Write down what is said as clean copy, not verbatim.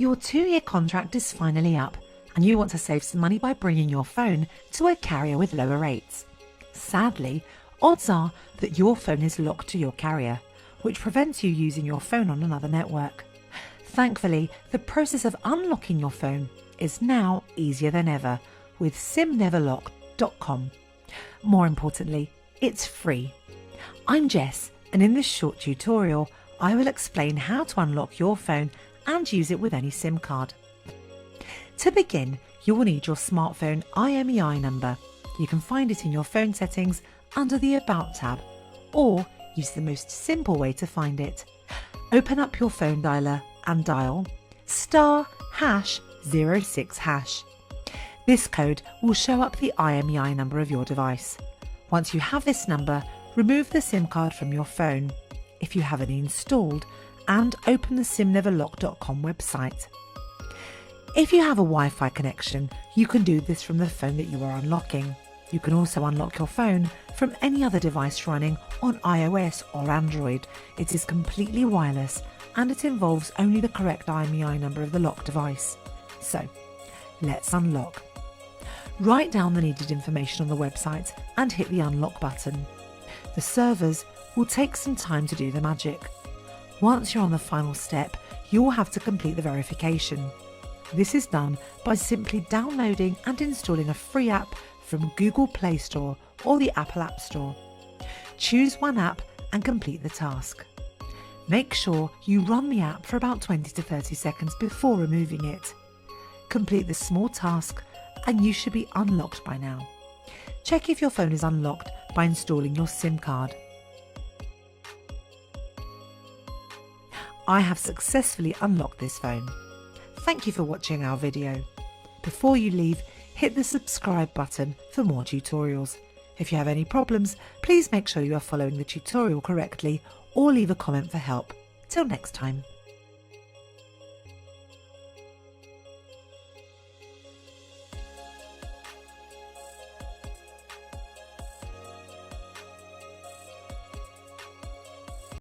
Your 2-year contract is finally up and you want to save some money by bringing your phone to a carrier with lower rates. Sadly, odds are that your phone is locked to your carrier, which prevents you using your phone on another network. Thankfully, the process of unlocking your phone is now easier than ever with simneverlock.com. More importantly, it's free. I'm Jess, and in this short tutorial, I will explain how to unlock your phone and use it with any SIM card. To begin, you will need your smartphone IMEI number. You can find it in your phone settings under the About tab, or use the most simple way to find it. Open up your phone dialer and dial *#06#. This code will show up the IMEI number of your device. Once you have this number, remove the SIM card from your phone, if you have any installed, and open the simneverlock.com website. If you have a Wi-Fi connection, you can do this from the phone that you are unlocking. You can also unlock your phone from any other device running on iOS or Android. It is completely wireless and it involves only the correct IMEI number of the locked device. So, let's unlock. Write down the needed information on the website and hit the unlock button. The servers will take some time to do the magic. Once you're on the final step, you will have to complete the verification. This is done by simply downloading and installing a free app from Google Play Store or the Apple App Store. Choose one app and complete the task. Make sure you run the app for about 20 to 30 seconds before removing it. Complete this small task and you should be unlocked by now. Check if your phone is unlocked by installing your SIM card. I have successfully unlocked this phone. Thank you for watching our video. Before you leave, hit the subscribe button for more tutorials. If you have any problems, please make sure you are following the tutorial correctly or leave a comment for help. Till next time.